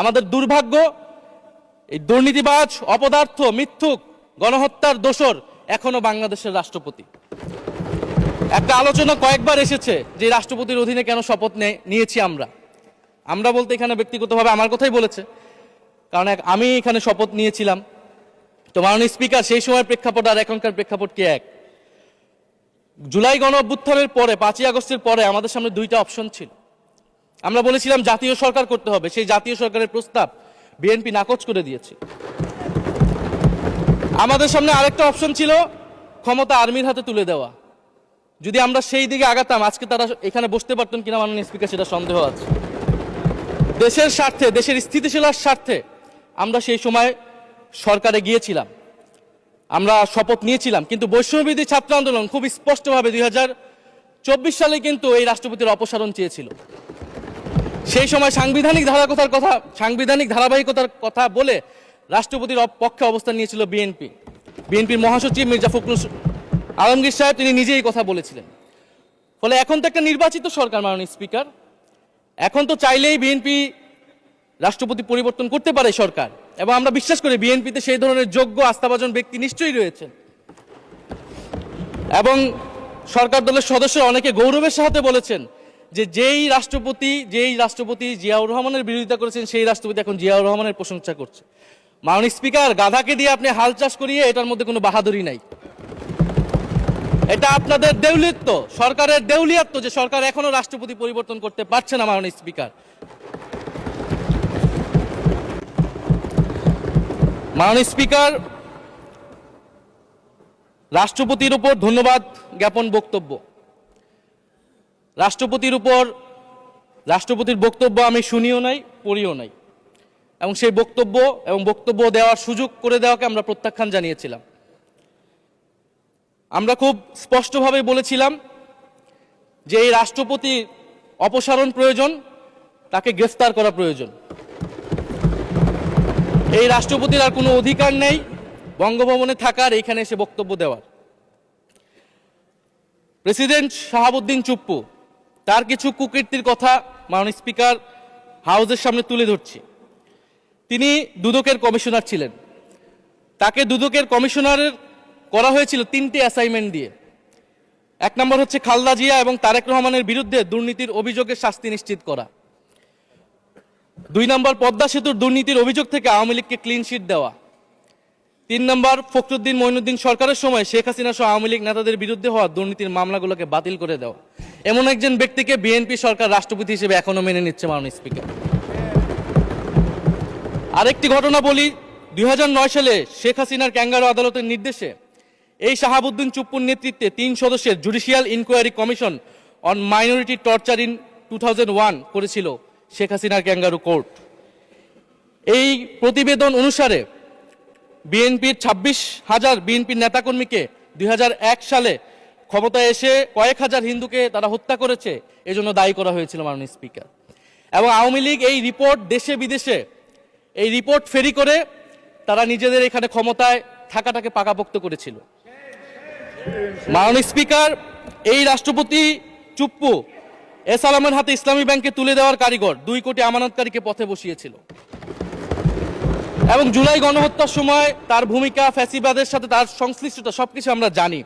আমাদের দুর্ভাগ্য, এই দুর্নীতিবাজ, অপদার্থ, মিথ্যুক, গণহত্যার দোসর এখনো বাংলাদেশের রাষ্ট্রপতি। একটা আলোচনা কয়েকবার এসেছে যে রাষ্ট্রপতির অধীনে কেন শপথ নিয়েছি আমরা বলতে এখানে ব্যক্তিগতভাবে আমার কথাই বলেছে, কারণ আমি এখানে শপথ নিয়েছিলাম। তো মাননীয় স্পিকার, সেই সময় প্রেক্ষাপট আর এখনকার প্রেক্ষাপট কি এক? জুলাই গণ অভ্যুত্থানের পরে 5ই আগস্টের পরে আমাদের সামনে দুইটা অপশন ছিল। আমরা বলেছিলাম জাতীয় সরকার করতে হবে, সেই জাতীয় সরকারের প্রস্তাব বিএনপি নাকচ করে দিয়েছে। আমাদের সামনে আরেকটা অপশন ছিল ক্ষমতা আর্মির হাতে তুলে দেওয়া। যদি আমরা সেই দিকে আগাতাম আজকে তারা এখানে বসতে পারতেন কিনা মাননীয় স্পিকার সেটা সন্দেহ আছে। দেশের স্বার্থে, দেশের স্থিতিশীলতার স্বার্থে আমরা সেই সময় সরকারে গিয়েছিলাম, আমরা শপথ নিয়েছিলাম। কিন্তু বৈষম্যবিরোধী ছাত্র আন্দোলন খুব স্পষ্টভাবে 2024 সালে কিন্তু এই রাষ্ট্রপতির অপসারণ চেয়েছিল। সেই সময় সাংবিধানিক ধারাবাহিকতার কথা বলে রাষ্ট্রপতির পক্ষে অবস্থান নিয়েছিল বিএনপির মহাসচিব মির্জা ফখরুল আলমগীর সাহেব, তিনি নিজেই কথা বলেছিলেন। ফলে এখন তো একটা নির্বাচিত সরকার মাননীয় স্পিকার, এখন তো চাইলেই বিএনপি রাষ্ট্রপতি পরিবর্তন করতে পারে সরকার, এবং আমরা বিশ্বাস করি বিএনপিতে সেই ধরনের যোগ্য আস্থাভাজন ব্যক্তি নিশ্চয়ই রয়েছেন। এবং সরকার দলের সদস্য অনেকে গৌরবের সাথে বলেছেন যে যেই রাষ্ট্রপতি জিয়াউর রহমানের বিরোধিতা করেছেন সেই রাষ্ট্রপতি এখন জিয়াউর রহমানের প্রশংসা করছে। মাননীয় স্পিকার, গাধাকে দিয়ে আপনি হাল চাষ করিয়ে এটার মধ্যে কোনো বাহাদুরি নাই। এটা আপনাদের দেউলিয়ত্ব, সরকারের দেউলিয়াত্ব যে সরকার এখনো রাষ্ট্রপতি পরিবর্তন করতে পারছে না। মাননীয় স্পিকার, রাষ্ট্রপতির উপর ধন্যবাদ জ্ঞাপন বক্তব্য, রাষ্ট্রপতির বক্তব্য আমি শুনিও নাই, পড়িও নাই, এবং সেই বক্তব্য দেওয়ার সুযোগ করে দেওয়াকে আমরা প্রত্যাখ্যান জানিয়েছিলাম। আমরা খুব স্পষ্টভাবে বলেছিলাম যে এই রাষ্ট্রপতির অপসারণ প্রয়োজন, তাকে গ্রেফতার করা প্রয়োজন। এই রাষ্ট্রপতির আর কোনো অধিকার নেই বঙ্গভবনে থাকার, এইখানে এসে বক্তব্য দেওয়ার। প্রেসিডেন্ট শাহাবুদ্দিন চুপ্পু, তার কিছু কুকীর্তির কথা মাননীয় স্পিকার হাউসের সামনে তুলে ধরছি। তিনি দুদকের কমিশনার ছিলেন, তাকে দুদকের কমিশনারের করা হয়েছিল 3টে অ্যাসাইনমেন্ট দিয়ে। 1 নম্বর হচ্ছে খালেদা জিয়া এবং তারেক রহমানের বিরুদ্ধে দুর্নীতির অভিযোগের শাস্তি নিশ্চিত করা। 2 নম্বর পদ্মা সেতুর দুর্নীতির অভিযোগ থেকে আওয়ামী লীগকে ক্লিন শিট দেওয়া। 3 নম্বর ফখরুদ্দিন মঈনুদ্দিন সরকারের সময় শেখ হাসিনা সহ আওয়ামী লীগ নেতাদের বিরুদ্ধে হওয়া দুর্নীতির মামলাগুলোকে বাতিল করে দেওয়া। এমন একজন ব্যক্তিকে বিএনপি সরকার রাষ্ট্রপতি হিসেবে এখনো মেনে নিচ্ছে মাননীয় স্পিকার। আরেকটি ঘটনা বলি, 2009 সালে শেখ হাসিনার ক্যাঙ্গারু আদালতের নির্দেশে এই শাহাবুদ্দিন চুপ্পুর নেতৃত্বে 3 সদস্যের judicial inquiry commission on minority torture in 2001 করেছিল শেখ হাসিনার ক্যাঙ্গারু কোর্ট। এই প্রতিবেদন অনুসারে বিএনপির 26,000 বিএনপির নেতাকর্মীকে 2001 সালে ক্ষমতায় এসে কয়েক হাজার হিন্দুকে তারা হত্যা করেছে, এজন্য দায়ী করা হয়েছিল মাননীয় স্পিকার। এবং আওয়ামী লীগ এই রিপোর্ট দেশে বিদেশে এই রিপোর্ট ফেরি করে তারা নিজেদের এখানে ক্ষমতায় থাকাটাকে পাকাপোক্ত করেছিল। মাননীয় স্পিকার, এই রাষ্ট্রপতি চুপ্পু এস আলমের হাতে ইসলামী ব্যাংকে তুলে দেওয়ার কারিগর, 2 কোটি আমানতকারীকে পথে বসিয়েছিল। এবং জুলাই গণহত্যার সময় তার ভূমিকা, ফ্যাসিবাদের সাথে তার সংশ্লিষ্টতা সবকিছু আমরা জানি।